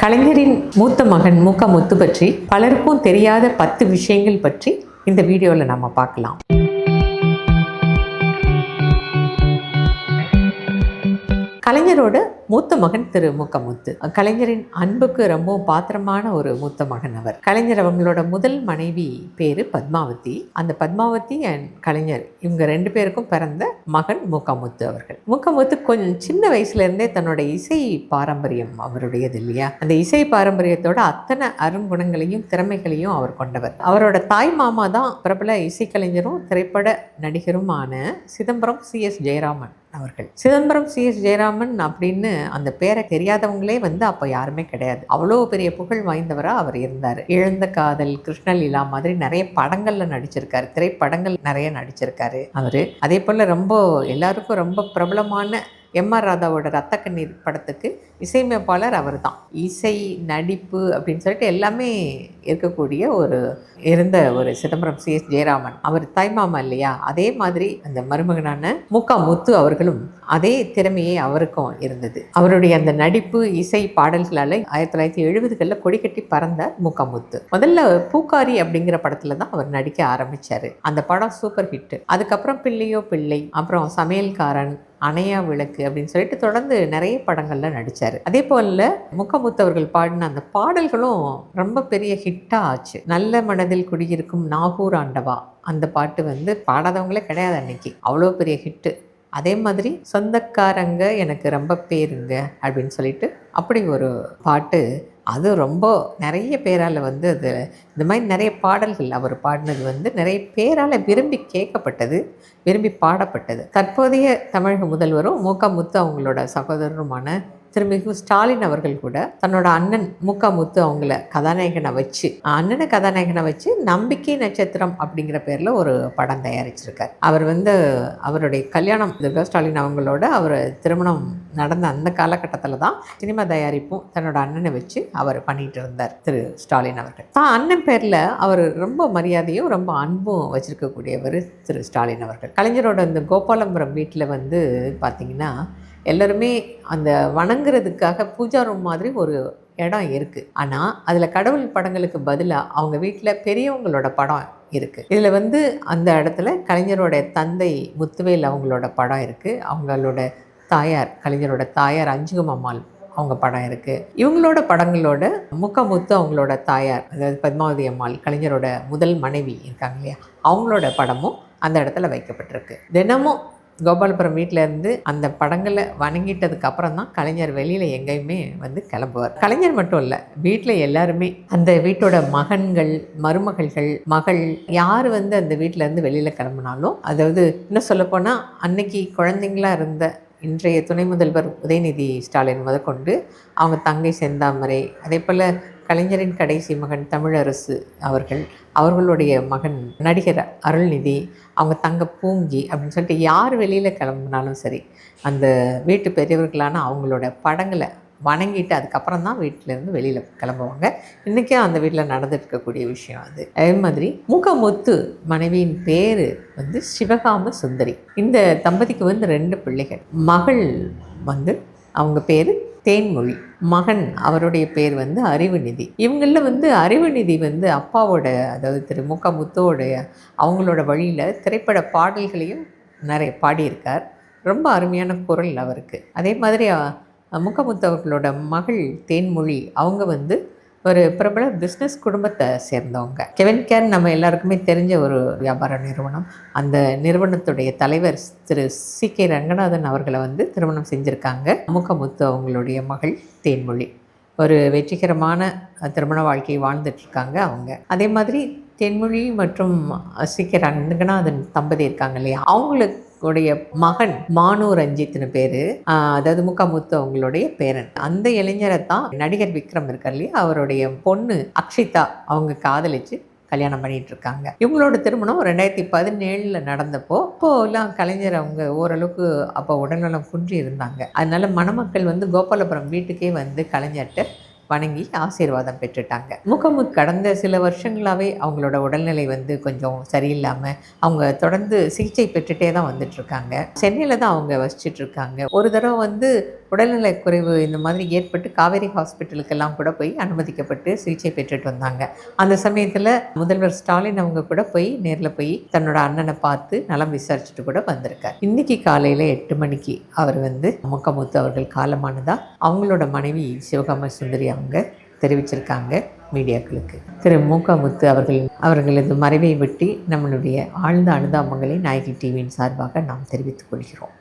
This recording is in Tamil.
கலைஞரின் மூத்த மகன் முத்து பற்றி பலருக்கும் தெரியாத 10 விஷயங்கள் பற்றி இந்த வீடியோவில் நம்ம பார்க்கலாம். கலைஞரோட மூத்த மகன் திரு முத்து. கலைஞரின் அன்புக்கு ரொம்ப பாத்திரமான ஒரு மூத்த மகன் அவர். கலைஞர் அவங்களோட முதல் மனைவி பேரு பத்மாவதி. அந்த பத்மாவதி அண்ட் கலைஞர் இவங்க 2 பேருக்கும் பிறந்த மகன் முத்து அவர்கள். முத்து கொஞ்சம் சின்ன வயசுல இருந்தே தன்னோட இசை பாரம்பரியம் அவருடையது இல்லையா, அந்த இசை பாரம்பரியத்தோட அத்தனை அருங்குணங்களையும் திறமைகளையும் அவர் கொண்டவர். அவரோட தாய் மாமா தான் பிரபல இசைக்கலைஞரும் திரைப்பட நடிகருமான சிதம்பரம் CS ஜெயராமன் அவர்கள். சிதம்பரம் CS ஜெயராமன் அப்படின்னு அந்த பேரை தெரியாதவங்களே அப்போ யாருமே கிடையாது. அவ்வளோ பெரிய புகழ் வாய்ந்தவராக அவர் இருந்தார். இழந்த காதல், கிருஷ்ணலீலா மாதிரி நிறைய படங்கள்ல நடிச்சிருக்காரு, திரைப்படங்கள் நிறைய நடிச்சிருக்காரு அவரு. அதே போல ரொம்ப எல்லாருக்கும் ரொம்ப பிரபலமான MR ராதாவோட ரத்த கண்ணீர் படத்துக்கு இசையமைப்பாளர் அவர் தான். இசை, நடிப்பு அப்படின்னு சொல்லிட்டு எல்லாமே இருக்கக்கூடிய இருந்த ஒரு சிதம்பரம் CS ஜெயராமன் அவர் தாய்மாமா இல்லையா, அதே மாதிரி அந்த மருமகனான முத்து அவர்களும் அதே திறமையே அவருக்கும் இருந்தது. அவருடைய அந்த நடிப்பு, இசை, பாடல்களால் 1970களில் கொடி கட்டி பறந்தார் முத்து. முதல்ல பூக்காரி அப்படிங்கிற படத்துல தான் அவர் நடிக்க ஆரம்பிச்சாரு. அந்த படம் சூப்பர் ஹிட். அதுக்கப்புறம் பிள்ளையோ பிள்ளை, அப்புறம் சமையல்காரன், அணையா விளக்கு அப்படின்னு சொல்லிட்டு தொடர்ந்து நிறைய படங்கள்ல நடிச்சாரு. அதே போல முத்து அவர்கள் பாடின அந்த பாடல்களும் ரொம்ப பெரிய ஹிட்டா ஆச்சு. நல்ல மனதில் குடியிருக்கும் நாகூர் ஆண்டவா அந்த பாட்டு பாடாதவங்களே கிடையாது அன்னைக்கு, அவ்வளோ பெரிய ஹிட்டு. அதே மாதிரி சொந்தக்காரங்க எனக்கு ரொம்ப பேருங்க அப்படின்னு சொல்லிட்டு அப்படி ஒரு பாட்டு, அது ரொம்ப நிறைய பேரால் அது இந்த மாதிரி நிறைய பாடல்கள் அவர் பாடினது நிறைய பேரால் விரும்பி கேட்கப்பட்டது, விரும்பி பாடப்பட்டது. தற்போதைய தமிழக முதல்வரும் முத்து அவங்களோட சகோதரருமான திருமிகு ஸ்டாலின் அவர்கள் கூட தன்னோட அண்ணன் முத்து அவங்கள அண்ணனை கதாநாயகனை வச்சு நம்பிக்கை நட்சத்திரம் அப்படிங்கிற பேரில் ஒரு படம் தயாரிச்சிருக்கார். அவர் அவருடைய கல்யாணம் ஸ்டாலின் அவங்களோட அவர் திருமணம் நடந்த அந்த காலகட்டத்தில் தான் சினிமா தயாரிப்பும் தன்னோட அண்ணனை வச்சு அவர் பண்ணிட்டு இருந்தார் திரு ஸ்டாலின் அவர்கள். அண்ணன் பேரில் அவர் ரொம்ப மரியாதையும் ரொம்ப அன்பும் வச்சிருக்கக்கூடியவர் திரு ஸ்டாலின் அவர்கள். கலைஞரோட இந்த கோபாலபுரம் வீட்டில் பார்த்தீங்கன்னா எல்லாருமே அந்த வணங்குறதுக்காக பூஜா ரூம் மாதிரி ஒரு இடம் இருக்குது. ஆனால் அதில் கடவுள் படங்களுக்கு பதிலாக அவங்க வீட்டில் பெரியவங்களோட படம் இருக்குது. இதில் அந்த இடத்துல கலைஞரோட தந்தை முத்துவேல் அவங்களோட படம் இருக்குது. அவங்களோட தாயார், கலைஞரோட தாயார் அஞ்சுகம் அம்மாள் அவங்க படம் இருக்குது. இவங்களோட படங்களோட முத்து அவங்களோட தாயார், அதாவது பத்மாவதி அம்மாள், கலைஞரோட முதல் மனைவி இருக்காங்க இல்லையா, அவங்களோட படமும் அந்த இடத்துல வைக்கப்பட்டிருக்கு. தினமும் கோபாலபுரம் வீட்டிலேருந்து அந்த படங்களை வணங்கிட்டதுக்கு அப்புறம் தான் கலைஞர் வெளியில் எங்கேயுமே கிளம்புவார். கலைஞர் மட்டும் இல்லை, வீட்டில் எல்லாருமே அந்த வீட்டோட மகன்கள், மருமகள்கள், மகள் யார் அந்த வீட்டிலேருந்து வெளியில் கிளம்புனாலும், அதாவது இன்னும் சொல்லப்போனால் அன்னைக்கு குழந்தைங்களா இருந்த இன்றைய துணை முதல்வர் உதயநிதி ஸ்டாலின் முதற்கொண்டு அவங்க தங்கை செந்தாமரை, அதே போல் கலைஞரின் கடைசி மகன் தமிழரசு அவர்களுடைய மகன் நடிகர் அருள்நிதி, அவங்க தங்க பூங்கி அப்படின்னு சொல்லிட்டு யார் வெளியில் கிளம்புனாலும் சரி, அந்த வீட்டு பெரியவர்களான அவங்களோட படங்களை வணங்கிட்டு அதுக்கப்புறம் தான் வீட்டிலேருந்து வெளியில் கிளம்புவாங்க. இன்றைக்கும் அந்த வீட்டில் நடந்துட்டு இருக்கக்கூடிய விஷயம் அது. அதே மாதிரி முத்து மனைவியின் பேர் சிவகாம சுந்தரி. இந்த தம்பதிக்கு 2 பிள்ளைகள். மகள் அவங்க பேர் தேன்மொழி, மகன் அவருடைய பேர் அறிவுநிதி. இவங்களில் அறிவுநிதி அப்பாவோட, அதாவது திரு முத்தோடைய அவங்களோட வழியில் திரைப்பட பாடல்களையும் நிறைய பாடியிருக்கார். ரொம்ப அருமையான குரல் அவருக்கு. அதே மாதிரி முத்து அவர்களோட மகள் தேன்மொழி அவங்க ஒரு பிரபல பிஸ்னஸ் குடும்பத்தை சேர்ந்தவங்க. கெவின் கேர் நம்ம எல்லாருக்குமே தெரிஞ்ச ஒரு வியாபார நிறுவனம். அந்த நிறுவனத்துடைய தலைவர் திரு CK ரங்கநாதன் அவர்களை திருமணம் செஞ்சுருக்காங்க முத்து அவங்களுடைய மகள் தேன்மொழி. ஒரு வெற்றிகரமான திருமண வாழ்க்கையை வாழ்ந்துட்டுருக்காங்க அவங்க. அதே மாதிரி தேன்மொழி மற்றும் CK ரங்கநாதன் தம்பதி இருக்காங்க இல்லையா, அவங்களுடைய மகன் மானு ரஞ்சித்னு பேர், அதாவது முத்து அவங்களுடைய பேரன். அந்த இளைஞரை தான் நடிகர் விக்ரம் இருக்கார் இல்லையா, அவருடைய பொண்ணு அக்ஷிதா அவங்க காதலிச்சு கல்யாணம் பண்ணிட்டு இருக்காங்க. இவங்களோட திருமணம் 2017 நடந்தப்போ இப்போலாம் கலைஞர் அவங்க ஓரளவுக்கு அப்போ உடல்நலம் குன்றி இருந்தாங்க. அதனால மணமக்கள் கோபாலபுரம் வீட்டுக்கே கலைஞர்கிட்ட வணங்கி ஆசீர்வாதம் பெற்றுட்டாங்க. முத்து கடந்த சில வருஷங்களாகவே அவங்களோட உடல்நிலை கொஞ்சம் சரியில்லாமல் அவங்க தொடர்ந்து சிகிச்சை பெற்றுட்டே தான் வந்துட்டுருக்காங்க. சென்னையில் தான் அவங்க வசிச்சுட்ருக்காங்க. ஒரு தடவை உடல்நலக் குறைவு இந்த மாதிரி ஏற்பட்டு காவேரி ஹாஸ்பிட்டலுக்கெல்லாம் கூட போய் அனுமதிக்கப்பட்டு சிகிச்சை பெற்றுட்டு வந்தாங்க. அந்த சமயத்தில் முதல்வர் ஸ்டாலின் அவங்க கூட போய் நேரில் போய் தன்னோட அண்ணனை பார்த்து நலம் விசாரிச்சுட்டு கூட வந்திருக்கார். இன்னைக்கு காலையில் 8 மணிக்கு அவர் முக்கமுத்து அவர்கள் காலமானதா அவங்களோட மனைவி சிவகாம சுந்தரி அவங்க தெரிவிச்சிருக்காங்க மீடியாக்களுக்கு. திரு முக்கமுத்து அவர்களது மறைவை விட்டு நம்மளுடைய ஆழ்ந்த அனுதாபங்களை நாயகி டிவியின் சார்பாக நாம் தெரிவித்துக் கொள்கிறோம்.